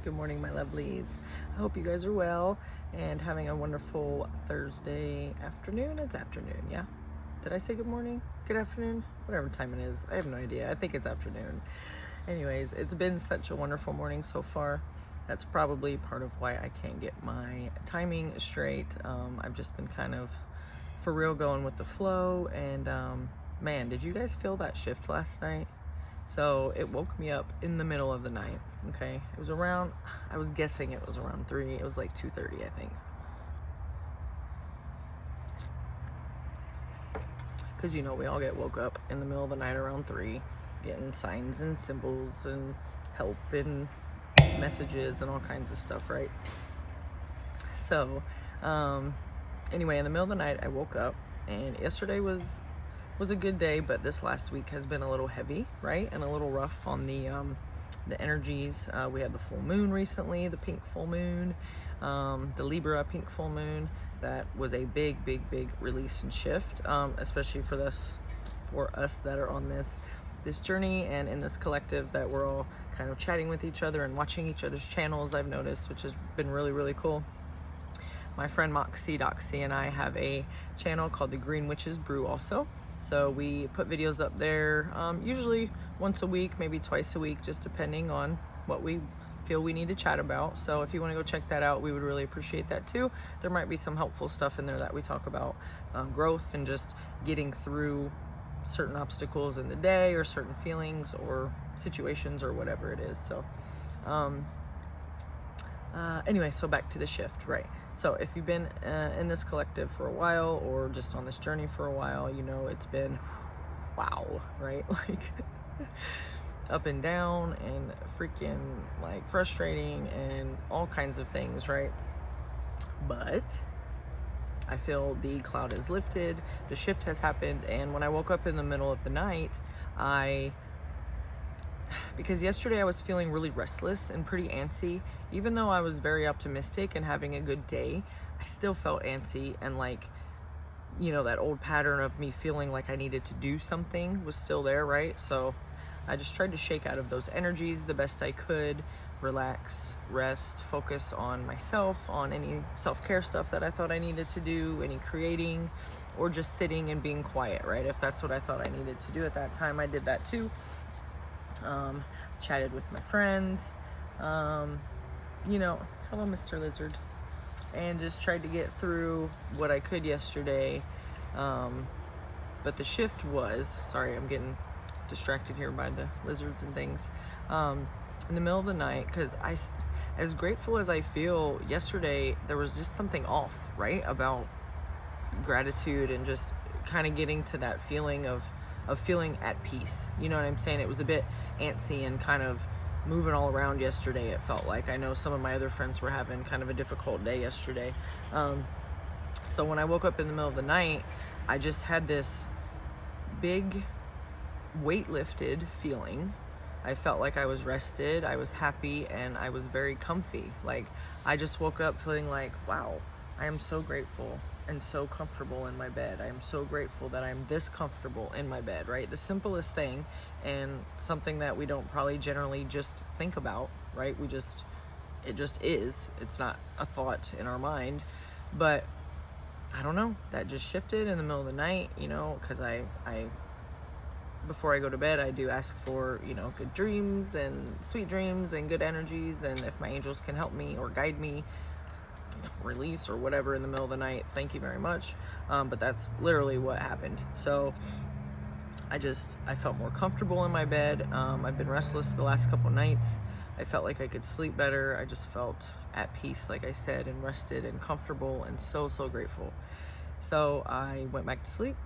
Good morning, my lovelies. I hope you guys are well and having a wonderful Thursday afternoon. It's afternoon, yeah? Did I say good morning? Good afternoon? Whatever time it is. I have no idea. I think it's afternoon. Anyways, it's been such a wonderful morning so far. That's probably part of why I can't get my timing straight. I've just been kind of for real going with the flow. And man, did you guys feel that shift last night? So it woke me up in the middle of the night. Okay, it was around, I was guessing it was around 3. It was like 2:30, I think. Because we all get woke up in the middle of the night around 3, getting signs and symbols and help and messages and all kinds of stuff, right? So anyway, in the middle of the night I woke up, and yesterday was a good day, but this last week has been a little heavy, right? And a little rough on the energies. We had the full moon recently, the pink full moon, the Libra pink full moon. That was a big release and shift, especially for us that are on this journey and in this collective, that we're all kind of chatting with each other and watching each other's channels, I've noticed, which has been really cool. My friend Moxie Doxie and I have a channel called the Green Witches Brew also. So we put videos up there usually once a week, maybe twice a week, just depending on what we feel we need to chat about. So if you want to go check that out, we would really appreciate that too. There might be some helpful stuff in there that we talk about growth and just getting through certain obstacles in the day or certain feelings or situations or whatever it is. So anyway, so back to the shift, right? So if you've been in this collective for a while or just on this journey for a while, it's been wow, right? Like up and down and freaking like frustrating and all kinds of things, right? But I feel the cloud is lifted, the shift has happened, and when I woke up in the middle of the night, because yesterday I was feeling really restless and pretty antsy. Even though I was very optimistic and having a good day, I still felt antsy, and like, that old pattern of me feeling like I needed to do something was still there, right? So I just tried to shake out of those energies the best I could, relax, rest, focus on myself, on any self-care stuff that I thought I needed to do, any creating, or just sitting and being quiet, right? If that's what I thought I needed to do at that time, I did that too. Chatted with my friends, hello Mr. Lizard, and just tried to get through what I could yesterday. But the shift was, sorry, I'm getting distracted here by the lizards and things, in the middle of the night, because as grateful as I feel, yesterday there was just something off, right, about gratitude and just kind of getting to that feeling of feeling at peace. You know what I'm saying? It was a bit antsy and kind of moving all around yesterday, it felt like. I know some of my other friends were having kind of a difficult day yesterday. So when I woke up in the middle of the night, I just had this big weight lifted feeling. I felt like I was rested, I was happy, and I was very comfy. Like, I just woke up feeling like, wow, I am so grateful and so comfortable in my bed. I am so grateful that I'm this comfortable in my bed, right? The simplest thing, and something that we don't probably generally just think about, right? It just is. It's not a thought in our mind. But I don't know, that just shifted in the middle of the night, because I before I go to bed, I do ask for, good dreams and sweet dreams and good energies, and if my angels can help me or guide me, release or whatever in the middle of the night, thank you very much. But that's literally what happened. So I felt more comfortable in my bed. I've been restless the last couple nights. I felt like I could sleep better. I just felt at peace, like I said, and rested and comfortable and so grateful. So I went back to sleep,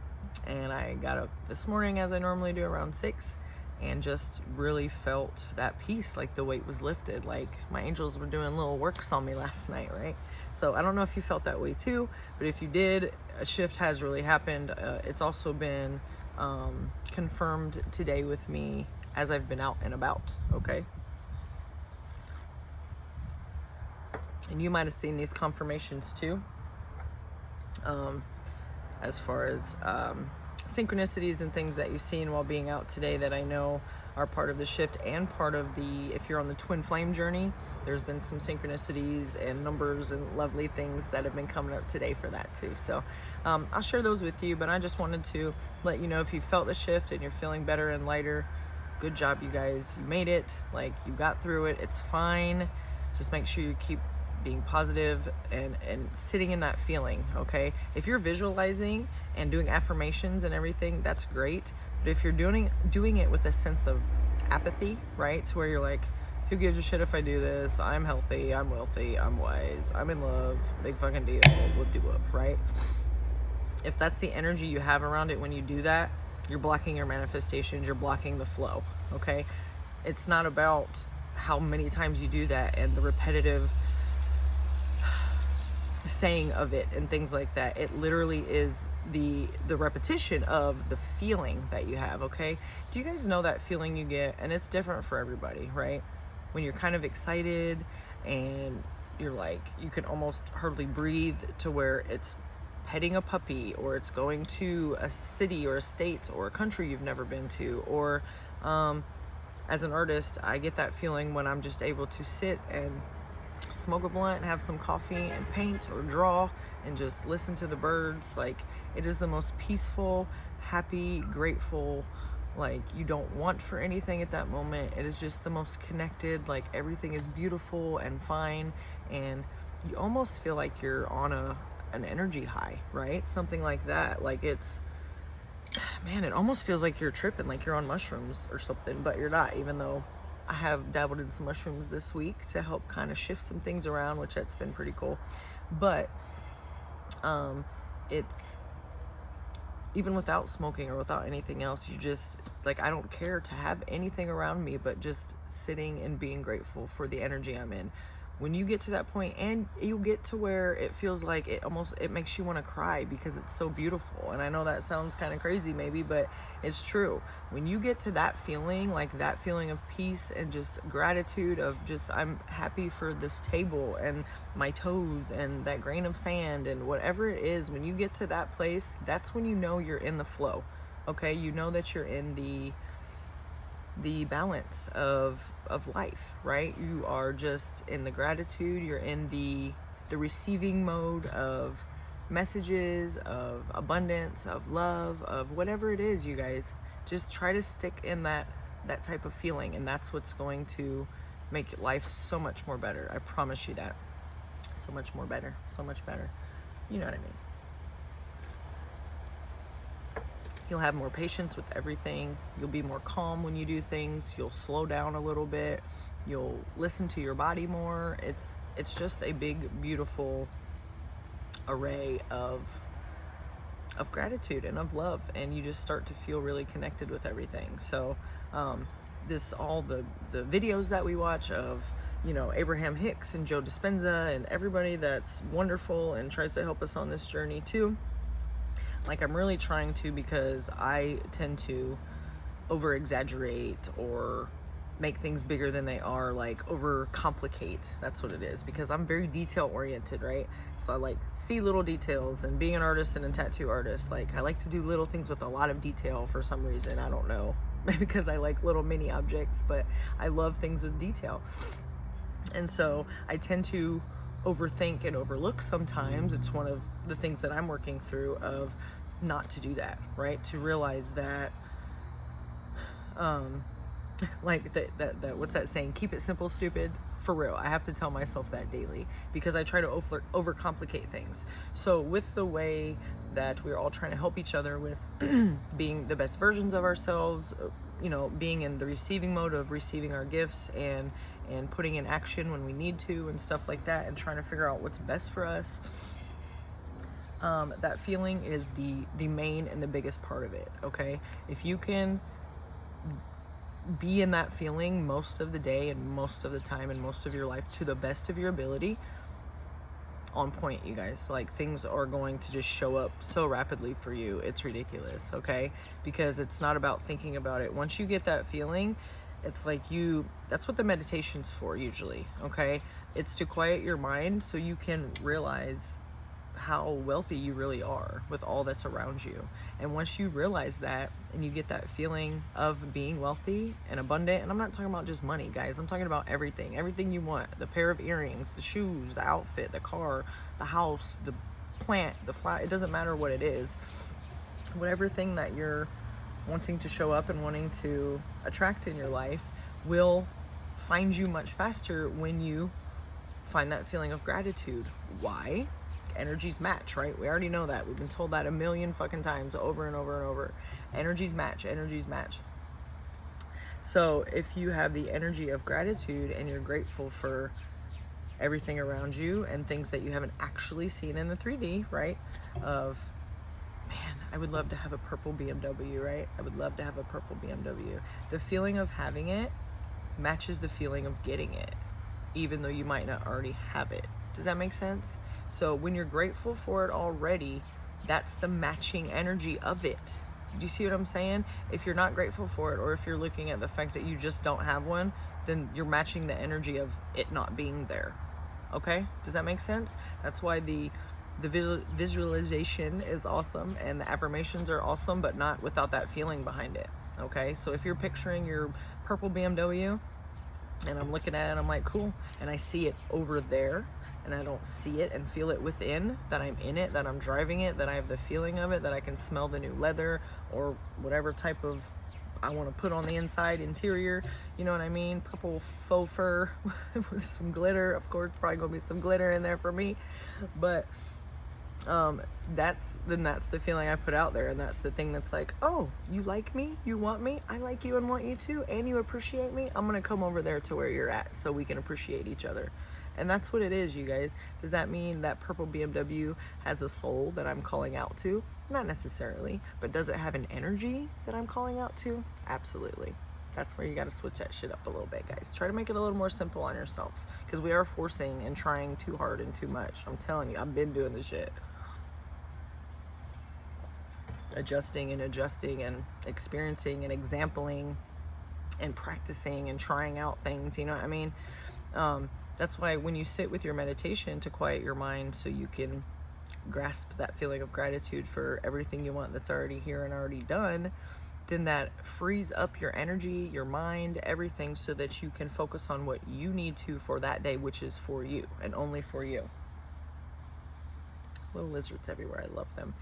and I got up this morning as I normally do around 6, and just really felt that peace, like the weight was lifted, like my angels were doing little works on me last night, right? So I don't know if you felt that way too, but if you did, a shift has really happened. It's also been confirmed today with me as I've been out and about, okay? And you might have seen these confirmations too, as far as synchronicities and things that you've seen while being out today that I know are part of the shift and part of the, if you're on the twin flame journey, there's been some synchronicities and numbers and lovely things that have been coming up today for that too. So I'll share those with you, but I just wanted to let you know if you felt the shift and you're feeling better and lighter, good job, you guys. You made it. Like, you got through it. It's fine. Just make sure you keep being positive and sitting in that feeling, okay? If you're visualizing and doing affirmations and everything, that's great. But if you're doing it with a sense of apathy, right? To where you're like, who gives a shit if I do this? I'm healthy, I'm wealthy, I'm wise, I'm in love, big fucking deal, whoop-de-whoop, right? If that's the energy you have around it when you do that, you're blocking your manifestations, you're blocking the flow, okay? It's not about how many times you do that and the repetitive saying of it and things like that. It literally is the repetition of the feeling that you have, okay? Do you guys know that feeling you get? And it's different for everybody, right? When you're kind of excited and you're like, you can almost hardly breathe, to where it's petting a puppy, or it's going to a city or a state or a country you've never been to, or as an artist, I get that feeling when I'm just able to sit and smoke a blunt and have some coffee and paint or draw and just listen to the birds. Like, it is the most peaceful, happy, grateful, like you don't want for anything at that moment. It is just the most connected, like everything is beautiful and fine, and you almost feel like you're on an energy high, right? Something like that. Like, it's, man, it almost feels like you're tripping, like you're on mushrooms or something, but you're not, even though I have dabbled in some mushrooms this week to help kind of shift some things around, which that's been pretty cool. But it's, even without smoking or without anything else, you just, like, I don't care to have anything around me but just sitting and being grateful for the energy I'm in. When you get to that point, and you get to where it feels like it makes you want to cry because it's so beautiful. And I know that sounds kind of crazy maybe, but it's true. When you get to that feeling, like that feeling of peace and just gratitude of just, I'm happy for this table and my toes and that grain of sand and whatever it is, when you get to that place, that's when you know you're in the flow, okay? You know that you're in the balance of life, right? You are just in the gratitude, you're in the receiving mode of messages, of abundance, of love, of whatever it is. You guys just try to stick in that type of feeling, and that's what's going to make life so much more better. I promise you that. So much more better, so much better. You know what I mean? You'll have more patience with everything. You'll be more calm when you do things. You'll slow down a little bit. You'll listen to your body more. It's just a big, beautiful array of gratitude and of love, and you just start to feel really connected with everything. So all the videos that we watch of, you know, Abraham Hicks and Joe Dispenza and everybody that's wonderful and tries to help us on this journey too. Like, I'm really trying to, because I tend to over exaggerate or make things bigger than they are, like over complicate. That's what it is, because I'm very detail oriented, right? So I like see little details, and being an artist and a tattoo artist, like I like to do little things with a lot of detail for some reason. I don't know, maybe because I like little mini objects, but I love things with detail. And so I tend to overthink and overlook sometimes. It's one of the things that I'm working through, of not to do that, right? To realize that like that what's that saying, keep it simple, stupid. For real, I have to tell myself that daily, because I try to overcomplicate things. So with the way that we're all trying to help each other with being the best versions of ourselves, you know, being in the receiving mode of receiving our gifts and putting in action when we need to and stuff like that, and trying to figure out what's best for us, that feeling is the main and the biggest part of it, okay? If you can be in that feeling most of the day and most of the time and most of your life to the best of your ability, on point, you guys. Like, things are going to just show up so rapidly for you. It's ridiculous, okay? Because it's not about thinking about it. Once you get that feeling, it's like that's what the meditation's for usually, okay? It's to quiet your mind so you can realize how wealthy you really are with all that's around you. And once you realize that and you get that feeling of being wealthy and abundant, and I'm not talking about just money, guys, I'm talking about everything you want, the pair of earrings, the shoes, the outfit, the car, the house, the plant, the flower, it doesn't matter what it is. Whatever thing that you're wanting to show up and wanting to attract in your life will find you much faster when you find that feeling of gratitude. Why? Energies match, right? We already know that. We've been told that a million fucking times over and over and over. Energies match, energies match. So if you have the energy of gratitude and you're grateful for everything around you and things that you haven't actually seen in the 3D, right? Of, man, I would love to have a purple BMW, right? I would love to have a purple BMW. The feeling of having it matches the feeling of getting it, even though you might not already have it. Does that make sense? So when you're grateful for it already, that's the matching energy of it. Do you see what I'm saying? If you're not grateful for it, or if you're looking at the fact that you just don't have one, then you're matching the energy of it not being there. Okay? Does that make sense? That's why the visualization is awesome and the affirmations are awesome, but not without that feeling behind it. Okay? So if you're picturing your purple BMW and I'm looking at it and I'm like, cool, and I see it over there and I don't see it and feel it within, that I'm in it, that I'm driving it, that I have the feeling of it, that I can smell the new leather or whatever type of I want to put on the inside interior, you know what I mean? Purple faux fur with some glitter. Of course, probably gonna be some glitter in there for me, but that's the feeling I put out there, and that's the thing that's like, oh, you like me, you want me, I like you and want you too, and you appreciate me. I'm gonna come over there to where you're at so we can appreciate each other. And that's what it is, you guys. Does that mean that purple BMW has a soul that I'm calling out to? Not necessarily, but does it have an energy that I'm calling out to? Absolutely. That's where you got to switch that shit up a little bit, guys. Try to make it a little more simple on yourselves, because we are forcing and trying too hard and too much. I'm telling you, I've been doing this shit. Adjusting and experiencing and exampling and practicing and trying out things, you know what I mean? That's why when you sit with your meditation to quiet your mind so you can grasp that feeling of gratitude for everything you want that's already here and already done, then that frees up your energy, your mind, everything, so that you can focus on what you need to for that day, which is for you and only for you. Little lizards everywhere, I love them.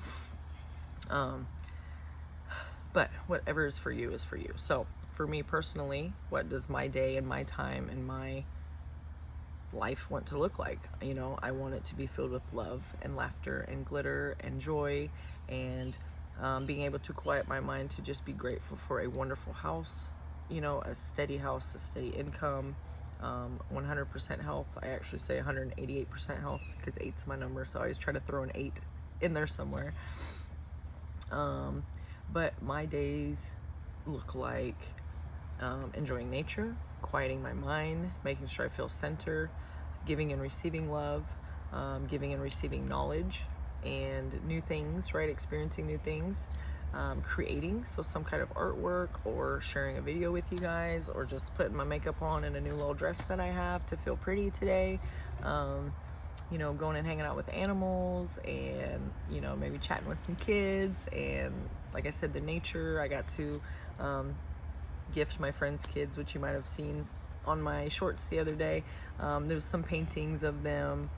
But whatever is for you is for you. So for me personally, what does my day and my time and my life want to look like? You know, I want it to be filled with love and laughter and glitter and joy, and being able to quiet my mind to just be grateful for a wonderful house, you know, a steady house, a steady income, 100% health. I actually say 188% health because 8's my number, so I always try to throw an 8 in there somewhere. But my days look like enjoying nature, quieting my mind, making sure I feel centered, giving and receiving love, giving and receiving knowledge and new things, right? Experiencing new things, creating, so some kind of artwork or sharing a video with you guys, or just putting my makeup on in a new little dress that I have to feel pretty today. You know, going and hanging out with animals, and, you know, maybe chatting with some kids, and like I said, the nature. I got to gift my friends' kids, which you might have seen on my shorts the other day. There was some paintings of them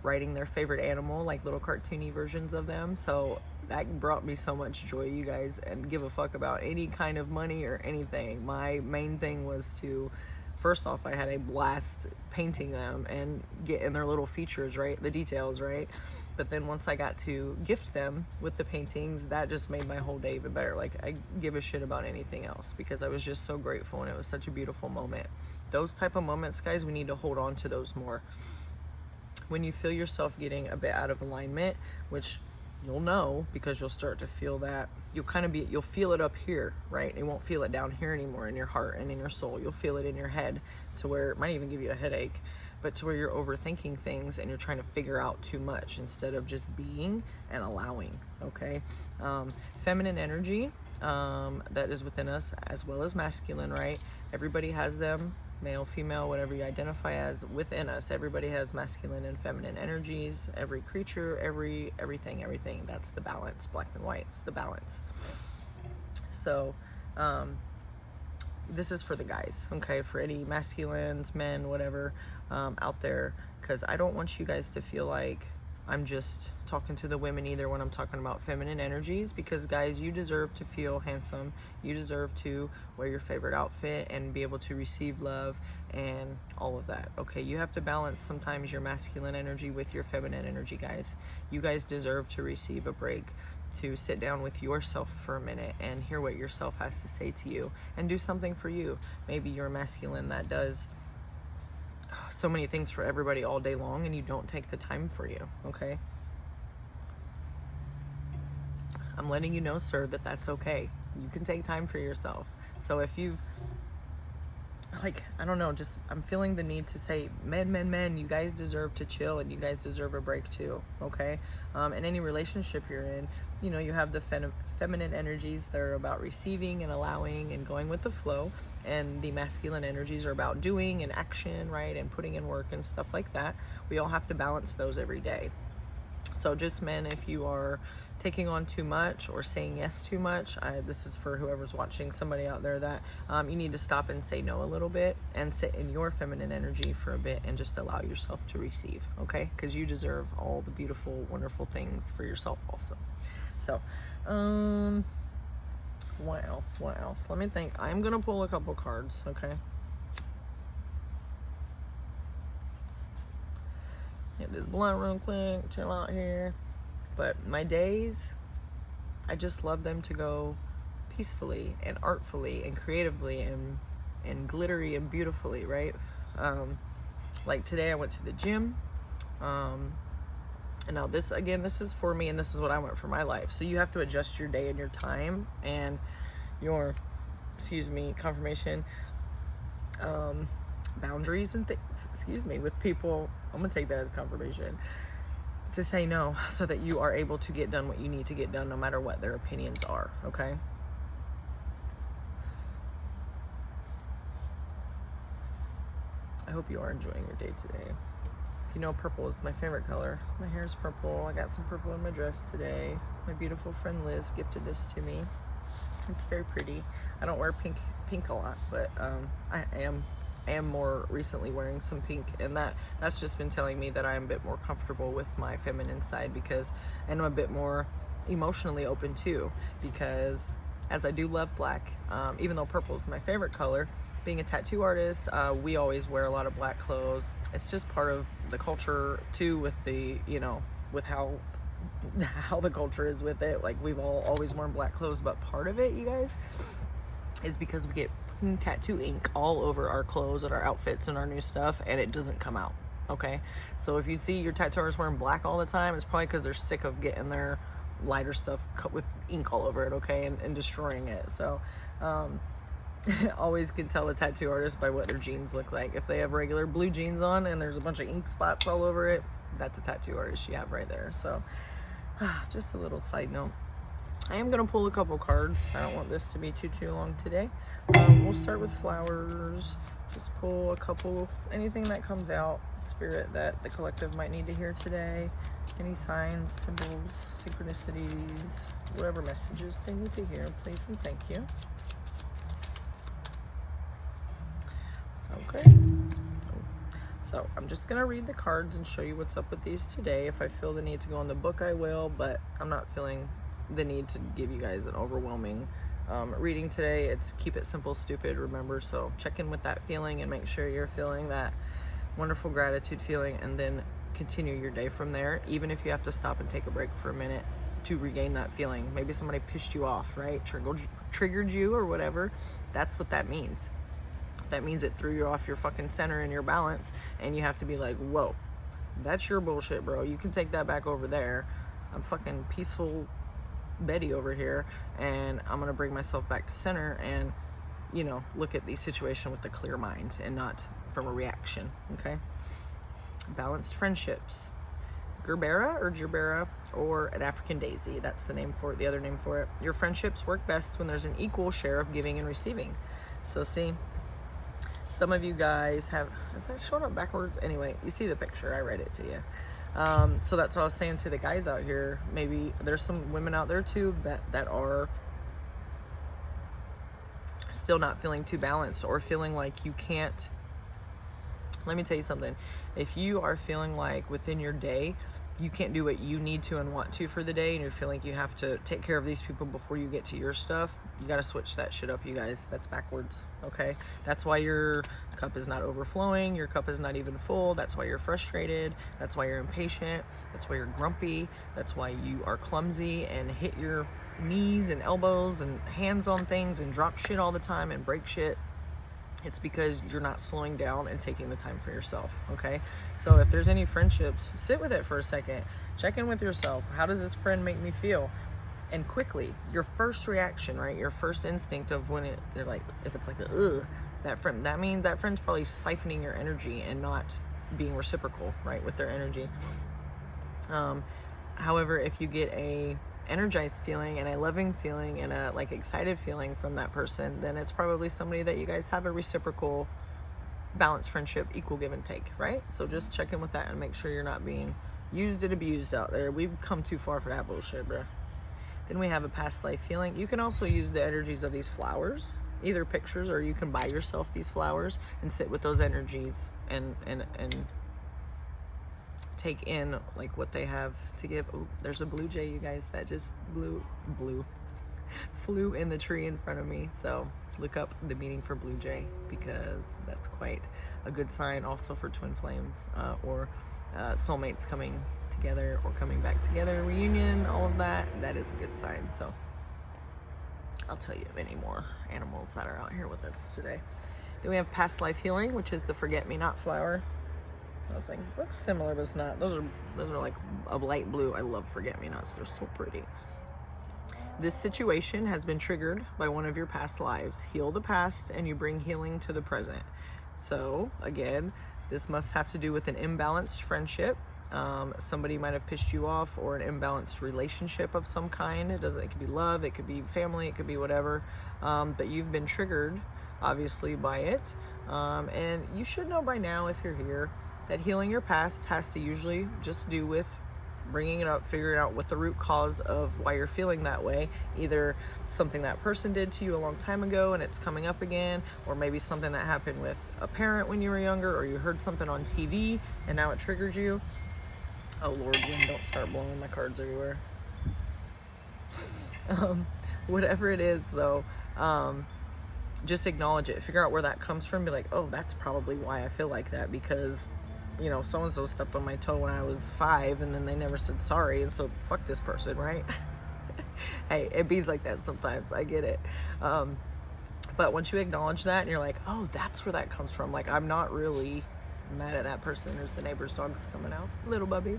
writing their favorite animal, like little cartoony versions of them. So that brought me so much joy, you guys, and give a fuck about any kind of money or anything. My main thing was to, first off, I had a blast painting them and getting their little features, right? The details, right? But then once I got to gift them with the paintings, that just made my whole day even better. Like, I give a shit about anything else because I was just so grateful, and it was such a beautiful moment. Those type of moments, guys, we need to hold on to those more. When you feel yourself getting a bit out of alignment, which you'll know because you'll start to feel that, you'll feel it up here, right? You won't feel it down here anymore in your heart and in your soul. You'll feel it in your head, to where it might even give you a headache, but to where you're overthinking things and you're trying to figure out too much instead of just being and allowing, okay? Feminine energy, that is within us, as well as masculine, right? Everybody has them male, female, whatever you identify as, within us. Everybody has masculine and feminine energies. Every creature, everything. That's the balance. Black and white, it's the balance. So, this is for the guys, okay? For any masculines, men, whatever, out there, because I don't want you guys to feel like I'm just talking to the women either when I'm talking about feminine energies, because guys, you deserve to feel handsome. You deserve to wear your favorite outfit and be able to receive love and all of that, okay? You have to balance sometimes your masculine energy with your feminine energy, guys. You guys deserve to receive a break, to sit down with yourself for a minute and hear what yourself has to say to you and do something for you. Maybe you're masculine that does so many things for everybody all day long and you don't take the time for you, okay? I'm letting you know, sir, that that's okay. You can take time for yourself. So if you've, like, I don't know, just I'm feeling the need to say, men, you guys deserve to chill and you guys deserve a break too, okay? In any relationship you're in, you know, you have the feminine energies that are about receiving and allowing and going with the flow, and the masculine energies are about doing and action, right? And putting in work and stuff like that. We all have to balance those every day. So just men, if you are taking on too much or saying yes too much, this is for whoever's watching, somebody out there that you need to stop and say no a little bit and sit in your feminine energy for a bit and just allow yourself to receive, okay? Because you deserve all the beautiful, wonderful things for yourself also. So, what else? Let me think. I'm gonna pull a couple cards, okay? Get this blunt real quick, chill out here. But my days, I just love them to go peacefully and artfully and creatively and glittery and beautifully, right? Like today I went to the gym. And now this is for me and this is what I want for my life. So you have to adjust your day and your time and your, confirmation, boundaries and things, with people. I'm gonna take that as confirmation to say no so that you are able to get done what you need to get done no matter what their opinions are, okay? I hope you are enjoying your day today. If you know, purple is my favorite color. My hair is purple. I got some purple in my dress today. My beautiful friend Liz gifted this to me. It's very pretty. I don't wear pink a lot, but I am more recently wearing some pink, and that's just been telling me that I'm a bit more comfortable with my feminine side, because I'm a bit more emotionally open too, because as I do love black, even though purple is my favorite color, being a tattoo artist, we always wear a lot of black clothes. It's just part of the culture too, with the, with how the culture is with it. Like, we've all always worn black clothes, but part of it, you guys, is because we get fucking tattoo ink all over our clothes and our outfits and our new stuff, and it doesn't come out, okay? So if you see your tattoo artist wearing black all the time, it's probably because they're sick of getting their lighter stuff with ink all over it, okay, and destroying it. So always can tell a tattoo artist by what their jeans look like. If they have regular blue jeans on and there's a bunch of ink spots all over it, that's a tattoo artist you have right there. So just a little side note. I am going to pull a couple cards. I don't want this to be too long today. We'll start with flowers. Just pull a couple, anything that comes out, spirit, that the collective might need to hear today. Any signs, symbols, synchronicities, whatever messages they need to hear, please and thank you. Okay. So I'm just going to read the cards and show you what's up with these today. If I feel the need to go in the book, I will, but I'm not feeling the need to give you guys an overwhelming reading today. It's keep it simple, stupid, remember. So check in with that feeling and make sure you're feeling that wonderful gratitude feeling, and then continue your day from there, even if you have to stop and take a break for a minute to regain that feeling. Maybe somebody pissed you off, right? Triggered you or whatever. That's what that means. That means it threw you off your fucking center and your balance, and you have to be like, whoa, that's your bullshit, bro. You can take that back over there. I'm fucking peaceful Betty over here, and I'm gonna bring myself back to center and, look at the situation with a clear mind and not from a reaction, okay? Balanced friendships. Gerbera or an African daisy, that's the name for it, the other name for it. Your friendships work best when there's an equal share of giving and receiving. So see, Some of you guys have, is that showing up backwards? Anyway, you see the picture, I read it to you. So that's what I was saying to the guys out here. Maybe there's some women out there too that are still not feeling too balanced, or feeling like you can't. Let me tell you something. If you are feeling like within your day you can't do what you need to and want to for the day, and you're feeling like you have to take care of these people before you get to your stuff, you got to switch that shit up, you guys. That's backwards, okay? That's why your cup is not overflowing. Your cup is not even full. That's why you're frustrated. That's why you're impatient. That's why you're grumpy. That's why you are clumsy and hit your knees and elbows and hands on things and drop shit all the time and break shit. It's because you're not slowing down and taking the time for yourself, okay? So if there's any friendships, sit with it for a second. Check in with yourself. How does this friend make me feel? And quickly, your first reaction, right? Your first instinct of when you're like, if it's like, ugh, that friend, that means that friend's probably siphoning your energy and not being reciprocal, right, with their energy. However, if you get a energized feeling and a loving feeling and a like excited feeling from that person, then it's probably somebody that you guys have a reciprocal, balanced friendship, equal give and take, right? So just check in with that and make sure you're not being used and abused out there. We've come too far for that bullshit, bro. Then we have a past life feeling. You can also use the energies of these flowers, either pictures, or you can buy yourself these flowers and sit with those energies and take in like what they have to give. Oh, there's a blue jay, you guys, that just flew in the tree in front of me. So look up the meaning for blue jay, because that's quite a good sign also for twin flames, or soulmates coming together or coming back together, reunion, all of that. That is a good sign. So I'll tell you of any more animals that are out here with us today. Then we have past life healing, which is the forget-me-not flower. I was like, looks similar, but it's not. Those are like a light blue. I love forget-me-nots. They're so pretty. This situation has been triggered by one of your past lives. Heal the past and you bring healing to the present. So again, this must have to do with an imbalanced friendship. Somebody might have pissed you off, or an imbalanced relationship of some kind. It could be love, it could be family, it could be whatever. But you've been triggered, obviously, by it. And you should know by now, if you're here, that healing your past has to usually just do with bringing it up, figuring out what the root cause of why you're feeling that way. Either something that person did to you a long time ago and it's coming up again, or maybe something that happened with a parent when you were younger, or you heard something on TV and now it triggers you. Oh Lord, wind, don't start blowing my cards everywhere. Whatever it is though, just acknowledge it. Figure out where that comes from. Be like, oh, that's probably why I feel like that, because you know, so-and-so stepped on my toe when I was 5 and then they never said sorry, and so fuck this person, right? Hey, it bees like that sometimes. I get it. But once you acknowledge that and you're like, oh, that's where that comes from. Like, I'm not really mad at that person. There's the neighbor's dogs coming out, little bubbies.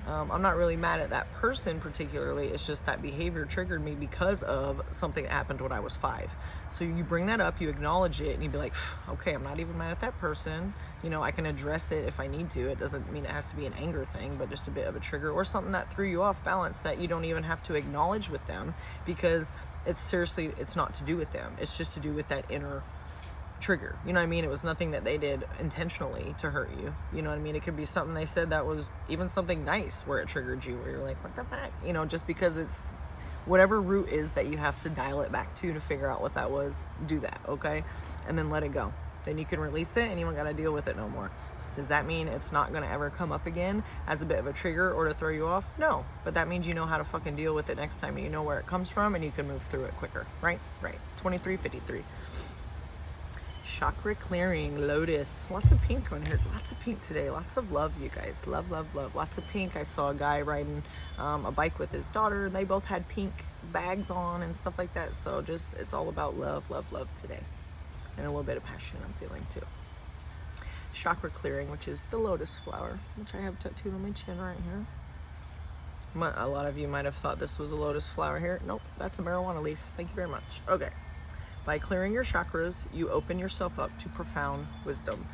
I'm not really mad at that person particularly. It's just that behavior triggered me because of something that happened when I was 5. So you bring that up, you acknowledge it, and you be like, okay, I'm not even mad at that person. You know, I can address it if I need to. It doesn't mean it has to be an anger thing, but just a bit of a trigger or something that threw you off balance that you don't even have to acknowledge with them, because it's not to do with them. It's just to do with that inner trigger. You know what I mean? It was nothing that they did intentionally to hurt you. You know what I mean? It could be something they said that was even something nice where it triggered you, where you're like, what the fuck? You know, just because it's whatever root is that you have to dial it back to figure out what that was, do that, okay? And then let it go. Then you can release it and you don't gotta deal with it no more. Does that mean it's not gonna ever come up again as a bit of a trigger or to throw you off? No, but that means you know how to fucking deal with it next time, and you know where it comes from, and you can move through it quicker, right? Right. 2353. Chakra clearing, lotus. Lots of pink on here. Lots of pink today. Lots of love, you guys. Love, love, love. Lots of pink. I saw a guy riding a bike with his daughter. They both had pink bags on and stuff like that. So just, it's all about love, love, love today. And a little bit of passion I'm feeling too. Chakra clearing, which is the lotus flower, which I have tattooed on my chin right here. A lot of you might have thought this was a lotus flower here. Nope, that's a marijuana leaf. Thank you very much. Okay. By clearing your chakras, you open yourself up to profound wisdom.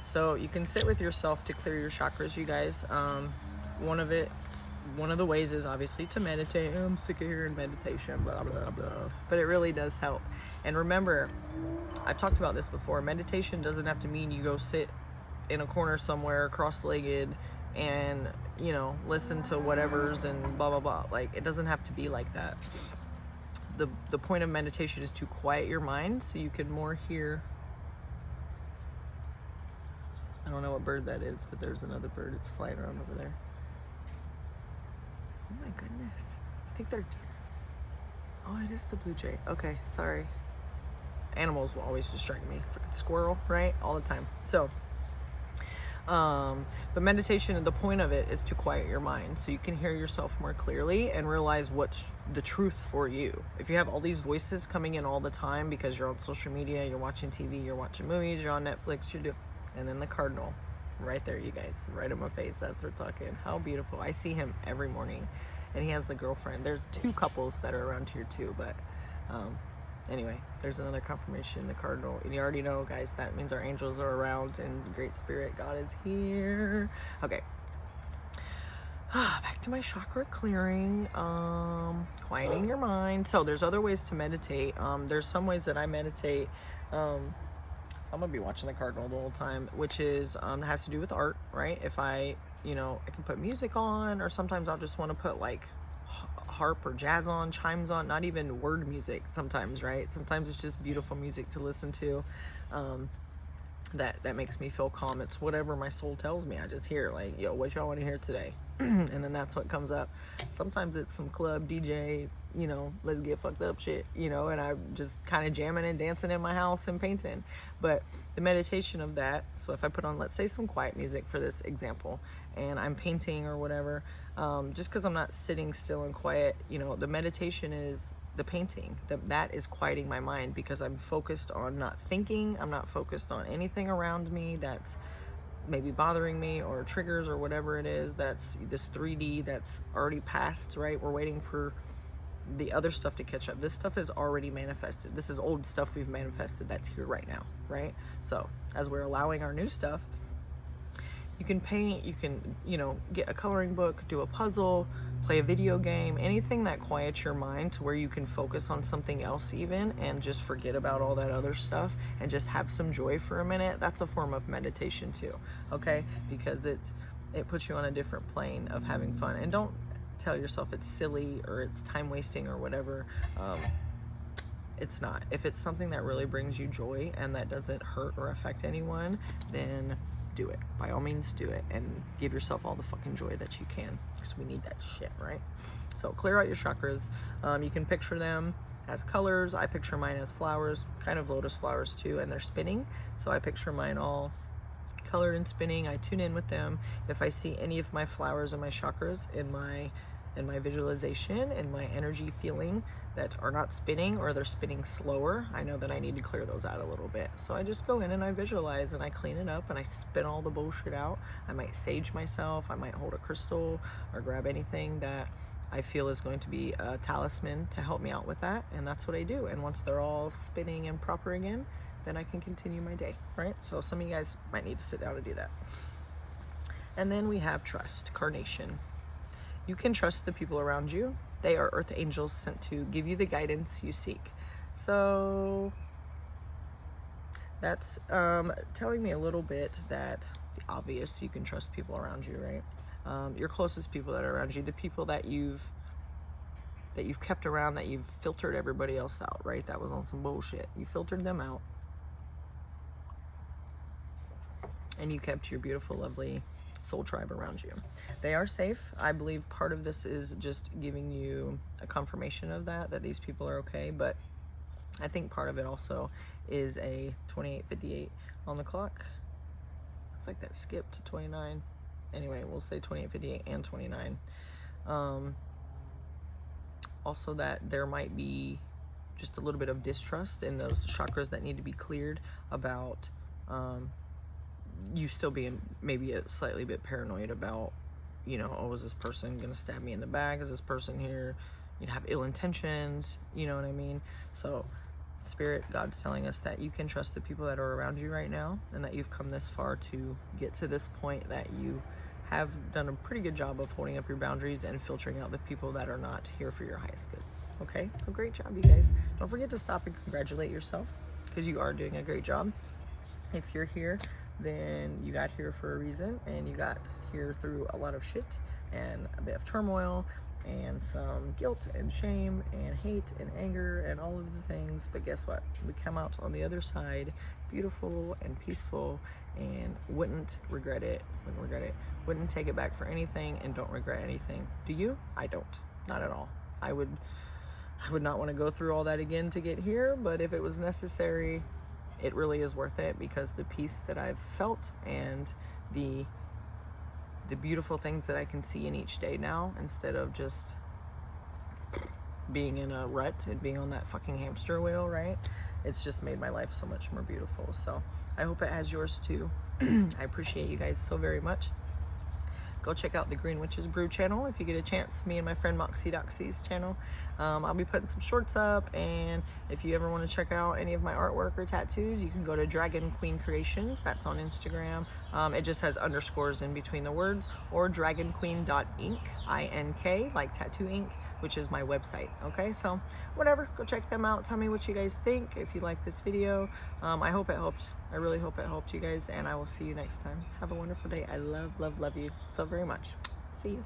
So you can sit with yourself to clear your chakras, you guys. One of it one of the ways is obviously to meditate. I'm sick of hearing meditation, blah, blah, blah. But it really does help. And remember, I've talked about this before. Meditation doesn't have to mean you go sit in a corner somewhere cross-legged and, you know, listen to whatever's and blah, blah, blah. Like, it doesn't have to be like that. The point of meditation is to quiet your mind so you can more hear. I don't know what bird that is, but there's another bird. It's flying around over there. Oh my goodness. I think they're deer. Oh, it is the blue jay. Okay, sorry. Animals will always distract me. Freaking squirrel, right? All the time. So, but meditation, the point of it is to quiet your mind so you can hear yourself more clearly and realize what's the truth for you. If you have all these voices coming in all the time because you're on social media, you're watching TV, you're watching movies, you're on Netflix, and then the cardinal, right there, you guys, right in my face, that's we're talking. How beautiful. I see him every morning, and he has the girlfriend. There's 2 couples that are around here too, but anyway, there's another confirmation, the cardinal. And you already know, guys, that means our angels are around and Great Spirit, God is here. Okay. Back to my chakra clearing, quieting your mind. So there's other ways to meditate. There's some ways that I meditate. I'm gonna be watching the cardinal the whole time, which is has to do with art, right? If I can put music on, or sometimes I'll just want to put like harp or jazz on, chimes on, not even word music sometimes, right? Sometimes it's just beautiful music to listen to that makes me feel calm. It's whatever my soul tells me. I just hear like, yo, what y'all want to hear today? And then that's what comes up. Sometimes it's some club DJ, let's get fucked up shit, and I'm just kind of jamming and dancing in my house and painting. But the meditation of that, so if I put on, let's say, some quiet music for this example, and I'm painting or whatever, just because I'm not sitting still and quiet, the meditation is the painting. That is quieting my mind because I'm focused on not thinking. I'm not focused on anything around me that's maybe bothering me or triggers or whatever it is. That's this 3D that's already passed, right? We're waiting for the other stuff to catch up. This stuff is already manifested. This is old stuff we've manifested that's here right now, right? So as we're allowing our new stuff, you can paint, you can, get a coloring book, do a puzzle, play a video game, anything that quiets your mind to where you can focus on something else even and just forget about all that other stuff and just have some joy for a minute. That's a form of meditation too, okay? Because it puts you on a different plane of having fun. And don't tell yourself it's silly or it's time wasting or whatever. It's not. If it's something that really brings you joy and that doesn't hurt or affect anyone, then do it. By all means, do it and give yourself all the fucking joy that you can, because we need that shit, right? So clear out your chakras. You can picture them as colors. I picture mine as flowers, kind of lotus flowers too, and they're spinning. So I picture mine all colored and spinning. I tune in with them. If I see any of my flowers and my chakras in my visualization and my energy feeling that are not spinning, or they're spinning slower, I know that I need to clear those out a little bit. So I just go in and I visualize and I clean it up and I spin all the bullshit out. I might sage myself. I might hold a crystal or grab anything that I feel is going to be a talisman to help me out with that. And that's what I do. And once they're all spinning and proper again, then I can continue my day, right? So some of you guys might need to sit down and do that. And then we have trust, carnation. You can trust the people around you. They are earth angels sent to give you the guidance you seek. So that's telling me a little bit that the obvious, you can trust people around you, right? Your closest people that are around you, the people that you've kept around, that you've filtered everybody else out, right? That was on some bullshit. You filtered them out. And you kept your beautiful, lovely soul tribe around you. They are safe. I believe part of this is just giving you a confirmation of that these people are okay, but I think part of it also is a 28:58 on the clock. It's like that skipped to 29. Anyway, we'll say 28:58 and 29. Also that there might be just a little bit of distrust in those chakras that need to be cleared about you still being maybe a slightly bit paranoid about, oh, is this person gonna stab me in the back? Is this person here, have ill intentions? You know what I mean? So Spirit, God's telling us that you can trust the people that are around you right now, and that you've come this far to get to this point, that you have done a pretty good job of holding up your boundaries and filtering out the people that are not here for your highest good. Okay, so great job, you guys. Don't forget to stop and congratulate yourself, because you are doing a great job. If you're here, then you got here for a reason, and you got here through a lot of shit and a bit of turmoil and some guilt and shame and hate and anger and all of the things. But guess what? We come out on the other side beautiful and peaceful, and wouldn't regret it, wouldn't take it back for anything, and don't regret anything. Do you? I don't. Not at all. I would not want to go through all that again to get here, but if it was necessary, it really is worth it, because the peace that I've felt and the beautiful things that I can see in each day now, instead of just being in a rut and being on that fucking hamster wheel, right? It's just made my life so much more beautiful. So I hope it has yours too. I appreciate you guys so very much. Go check out the Green Witches Brew channel if you get a chance. Me and my friend Moxie Doxie's channel. I'll be putting some shorts up, and if you ever want to check out any of my artwork or tattoos, you can go to Dragon Queen Creations. That's on Instagram. It just has underscores in between the words, or dragonqueen.ink, INK, like tattoo ink, which is my website. Okay, so whatever, go check them out. Tell me what you guys think, if you like this video. I hope it helped. I really hope it helped you guys, and I will see you next time. Have a wonderful day. I love you so very much. See you.